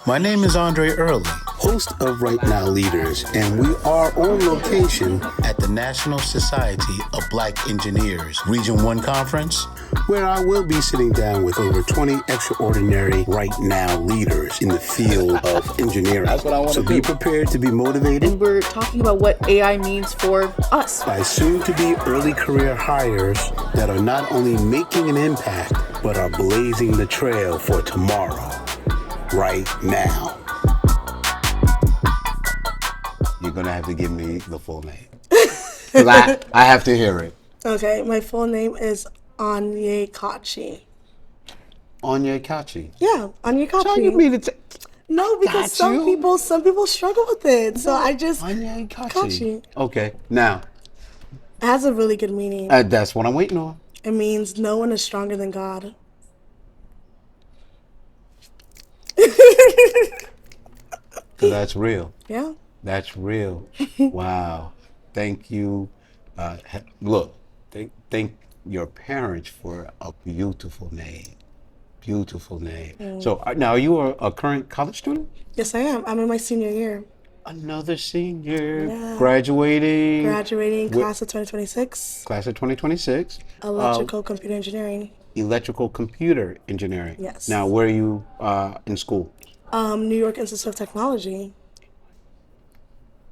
My name is Andre Early, host of Right Now Leaders, and we are on location at the National Society of Black Engineers Region 1 Conference, where I will be sitting down with over 20 extraordinary Right Now leaders in the field of engineering. That's what I want to do. So be prepared to be motivated. And we're talking about what AI means for us. By soon-to-be early career hires that are not only making an impact, but are blazing the trail for tomorrow. Right now. You're going to have to give me the full name. Because I have to hear it. Okay, my full name is Onyekachi. Onyekachi? Yeah, Onyekachi. So you mean it? No, because some people struggle with it. So I just Onyekachi. Okay, now. It has a really good meaning. That's what I'm waiting on. It means no one is stronger than God. That's real. Yeah. That's real. Wow. Thank you. Look, thank your parents for a beautiful name. Beautiful name. Mm. So now are you a current college student? Yes, I am. I'm in my senior year. Another senior. Yeah. Graduating. Class of 2026. Class of 2026. Electrical computer engineering. Electrical computer engineering. Yes. Now, where are you in school? New York Institute of Technology.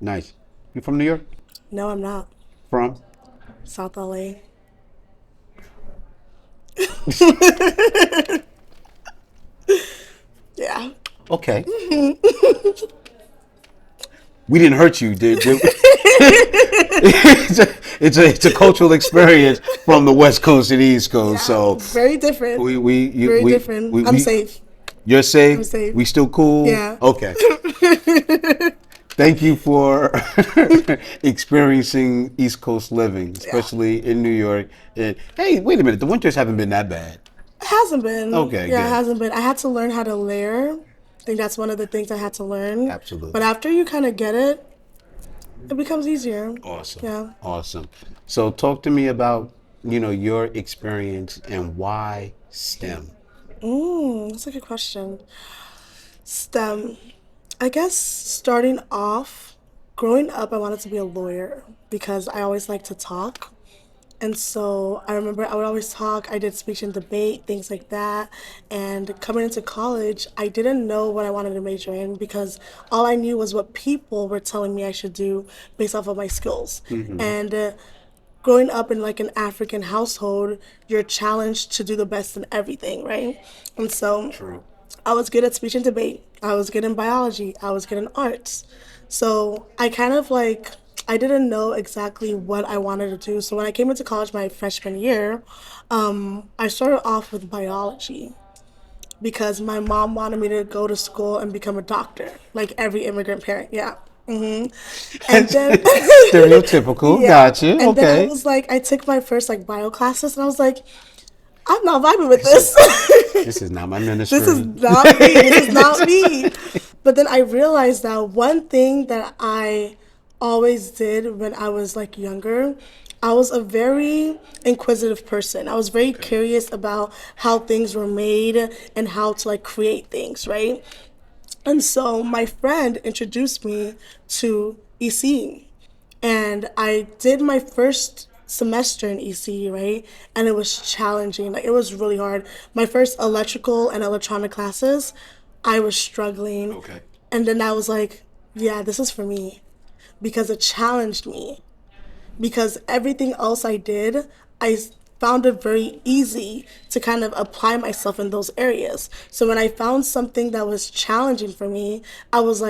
Nice. You from New York? No, I'm not. From? South LA. Yeah. Okay. We didn't hurt you, did we? it's a cultural experience from the West Coast to the East Coast, yeah, so very different. Very different. I'm safe. You're safe? I'm safe. We still cool? Yeah. Okay. Thank you for experiencing East Coast living, especially in New York. And hey, wait a minute, the winters haven't been that bad. It hasn't been. Okay, yeah, good. It hasn't been. I had to learn how to layer. I think that's one of the things I had to learn. Absolutely. But after you kind of get it, it becomes easier. Awesome. Yeah. Awesome. So talk to me about, your experience and why STEM. That's a good question. STEM. I guess starting off, growing up, I wanted to be a lawyer because I always liked to talk. And so I remember I would always talk. I did speech and debate, things like that. And coming into college, I didn't know what I wanted to major in because all I knew was what people were telling me I should do based off of my skills. Mm-hmm. And growing up in like an African household, you're challenged to do the best in everything, right? And so True. I was good at speech and debate. I was good in biology. I was good in arts. So I kind of I didn't know exactly what I wanted to do. So when I came into college my freshman year, I started off with biology because my mom wanted me to go to school and become a doctor, like every immigrant parent. Yeah. Mm-hmm. And then stereotypical. Yeah. Gotcha. And okay. Then I was I took my first bio classes, and I was like, I'm not vibing with this. This is not my ministry. This is not me. This is not me. But then I realized that one thing that I always did when I was younger, I was a very inquisitive person. I was very curious about how things were made and how to create things, right? And so my friend introduced me to ECE, and I did my first semester in ECE, right? And it was challenging. It was really hard. My first electrical and electronic classes, I was struggling. Okay. And then I was yeah, this is for me. Because it challenged me. Because everything else I did, I found it very easy to kind of apply myself in those areas. So when I found something that was challenging for me, I was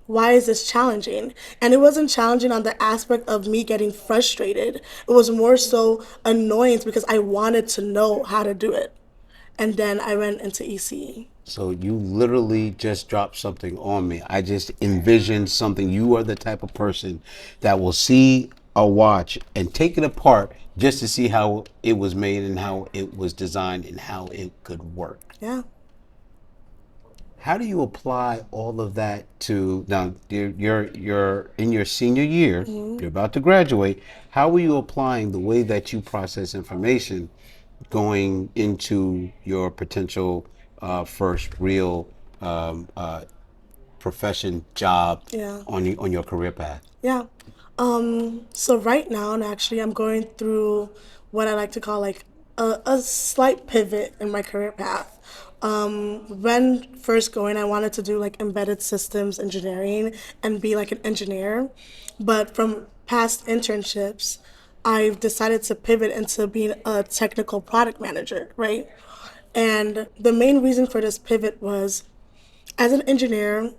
why is this challenging? And it wasn't challenging on the aspect of me getting frustrated. It was more so annoyance because I wanted to know how to do it. And then I went into ECE. So you literally just dropped something on me. I just envisioned something. You are the type of person that will see a watch and take it apart just to see how it was made and how it was designed and how it could work. Yeah. How do you apply all of that to, now you're in your senior year, you're about to graduate. How are you applying the way that you process information going into your potential first real profession, job Yeah. on your career path? Yeah. So right now, and actually, I'm going through what I like to call like a slight pivot in my career path. When first going, I wanted to do like embedded systems engineering and be like an engineer. But from past internships, I've decided to pivot into being a technical product manager, right? And the main reason for this pivot was as an engineer,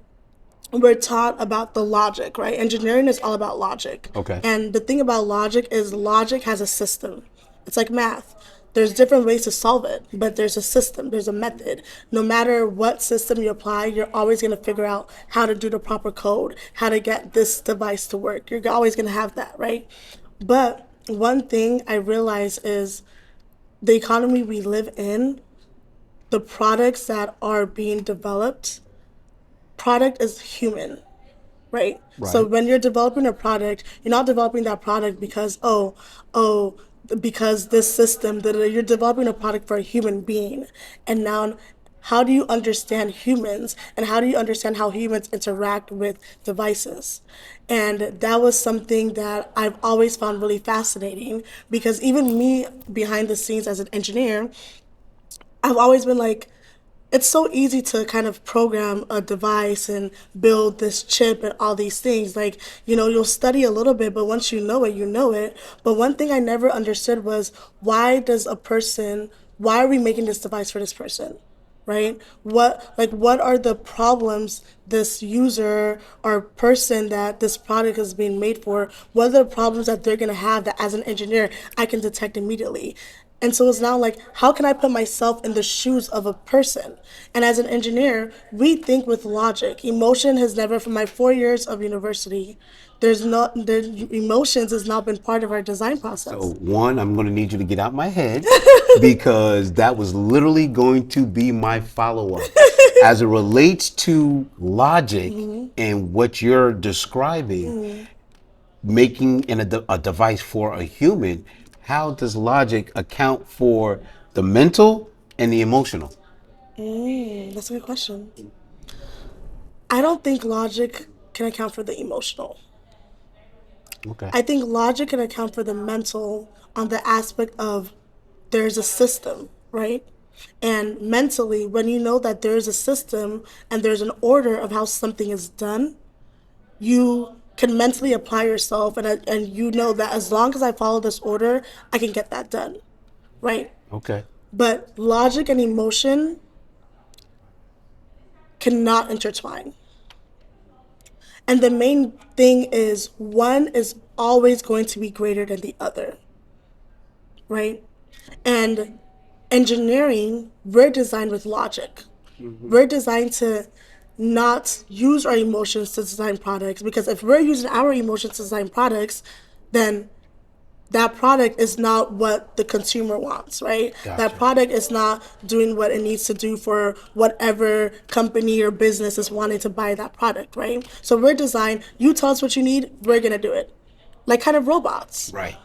we're taught about the logic, right? Engineering is all about logic. Okay. And the thing about logic is logic has a system. It's like math. There's different ways to solve it, but there's a system, there's a method. No matter what system you apply, you're always going to figure out how to do the proper code, how to get this device to work. You're always going to have that, right? But one thing I realize is the economy we live in, the products that are being developed, product is human, right? So Right. when you're developing a product, you're not developing that product because because this system that you're developing a product for a human being. And now how do you understand humans and how do you understand how humans interact with devices? And that was something that I've always found really fascinating because even me behind the scenes as an engineer, I've always been like, it's so easy to kind of program a device and build this chip and all these things. Like, you'll study a little bit, but once you know it, you know it. But one thing I never understood was why are we making this device for this person? Right? What are the problems this user or person that this product is being made for? What are the problems that they're gonna have that as an engineer I can detect immediately? And so it's now like, how can I put myself in the shoes of a person? And as an engineer, we think with logic. Emotion has never, from my 4 years of university, emotions has not been part of our design So process. one, I'm going to need you to get out my head because that was literally going to be my follow-up. As it relates to logic and what you're describing, making a device for a human, how does logic account for the mental and the emotional? That's a good question. I don't think logic can account for the emotional. Okay. I think logic can account for the mental on the aspect of there's a system, right? And mentally, when you know that there's a system and there's an order of how something is done, you can mentally apply yourself and you know that as long as I follow this order, I can get that done, right? Okay. But logic and emotion cannot intertwine. And the main thing is one is always going to be greater than the other, right? And engineering, we're designed with logic. We're designed to not use our emotions to design products because if we're using our emotions to design products, then that product is not what the consumer wants, right? That Gotcha. product is not doing what it needs to do for whatever company or business is wanting to buy that product, right? So we're designed, you tell us what you need, we're gonna do it. Like kind of robots. Right.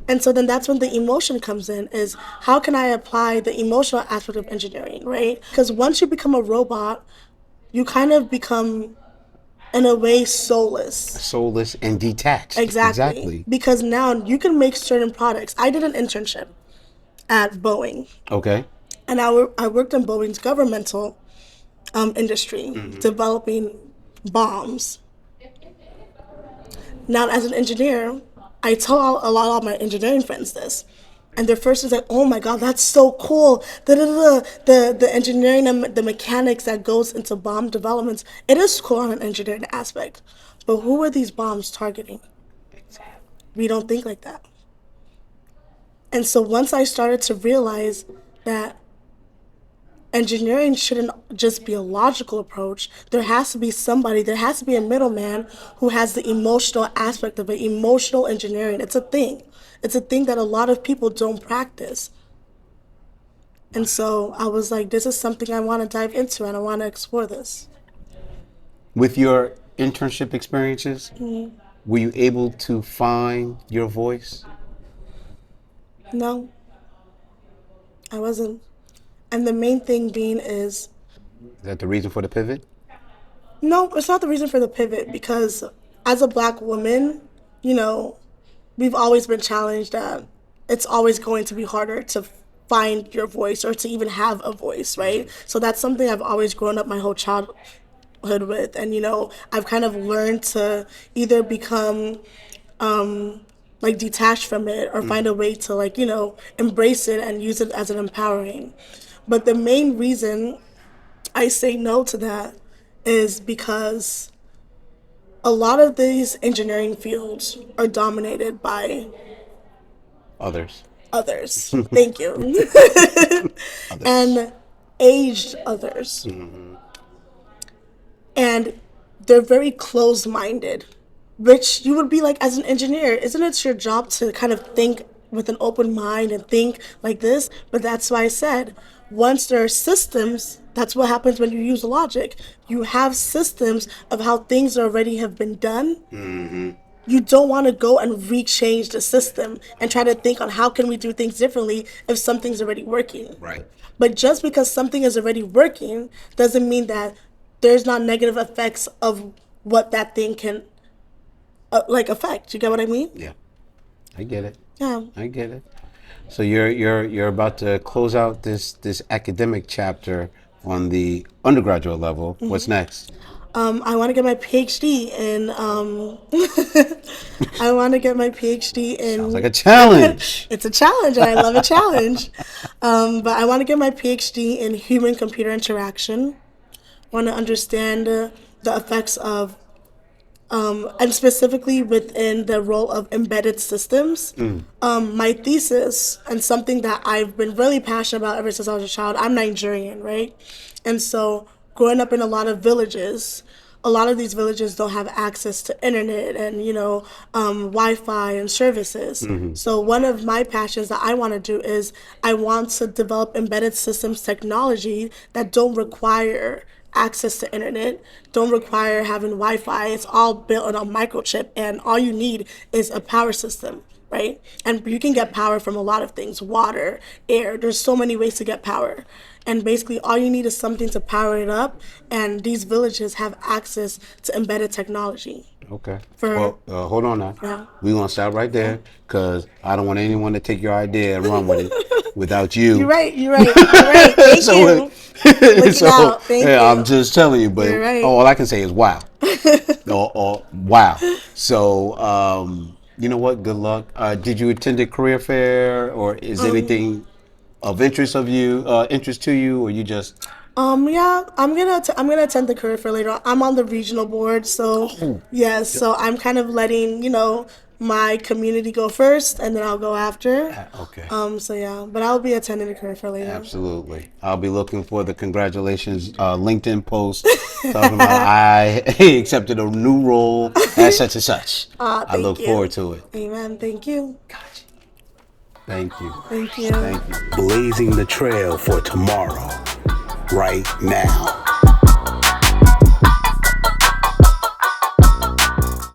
And so then that's when the emotion comes in is how can I apply the emotional aspect of engineering, right? Because once you become a robot, you kind of become in a way soulless. Soulless and detached. Exactly. Exactly. Because now you can make certain products. I did an internship at Boeing, Okay. and I worked in Boeing's governmental industry, developing bombs. Now, as an engineer, I tell a lot of my engineering friends this. And their first is like, oh my God, that's so cool. The engineering and the mechanics that goes into bomb developments, it is cool on an engineering aspect. But who are these bombs targeting? We don't think like that. And so once I started to realize that engineering shouldn't just be a logical approach, there has to be somebody, there has to be a middleman who has the emotional aspect of it, emotional engineering. It's a thing. It's a thing that a lot of people don't practice. And so I was like, this is something I want to dive into and I want to explore this. With your internship experiences, were you able to find your voice? No, I wasn't. And the main thing being is Is that the reason for the pivot? No, it's not the reason for the pivot because as a black woman, you know, we've always been challenged that it's always going to be harder to find your voice or to even have a voice, right? So that's something I've always grown up my whole childhood with. And, I've kind of learned to either become like detached from it or find a way to like, embrace it and use it as an empowering. But the main reason I say no to that is because a lot of these engineering fields are dominated by Others. others. Thank you. Others. And aged others. And they're very closed minded, which you would be like, as an engineer, isn't it your job to kind of think with an open mind and think like this? But that's why I said, once there are systems, that's what happens when you use logic. You have systems of how things already have been done. You don't want to go and rechange the system and try to think on how can we do things differently if something's already working. Right. But just because something is already working doesn't mean that there's not negative effects of what that thing can affect. You get what I mean? Yeah. I get it. Yeah. I get it. So you're about to close out this academic chapter on the undergraduate level. What's next? I want to get my PhD in. I want to get my PhD in. Sounds like a challenge. It's a challenge, and I love a challenge. But I want to get my PhD in human-computer interaction. I want to understand the effects of, and specifically within the role of embedded systems. My thesis, and something that I've been really passionate about ever since I was a child, I'm Nigerian, right? And so growing up in a lot of villages, a lot of these villages don't have access to internet and, Wi-Fi and services. So one of my passions that I want to do is I want to develop embedded systems technology that don't require access to internet, don't require having Wi-Fi. It's all built on a microchip, and all you need is a power system, right? And you can get power from a lot of things: water, air. There's so many ways to get power. And basically all you need is something to power it up, and these villages have access to embedded technology. Okay. For- Well, hold on now. Yeah. We're going to stop right there because I don't want anyone to take your idea and run with it without you. You're right. Thank you. Looking out. Thank you. I'm just telling you, but You're right. all I can say is wow. or wow. So, you know what? Good luck. Did you attend a career fair, or is anything of interest to you, or you just? Yeah, I'm gonna attend the career fair later on. I'm on the regional board, so yes, so I'm kind of letting my community go first, and then I'll go after. Okay. So yeah, but I'll be attending the career fair later. Absolutely. I'll be looking for the congratulations LinkedIn post talking about I accepted a new role as such and such. I look forward to it. Amen. Thank you. Gotcha. Thank you. Thank you. Thank you. Blazing the trail for tomorrow, right now.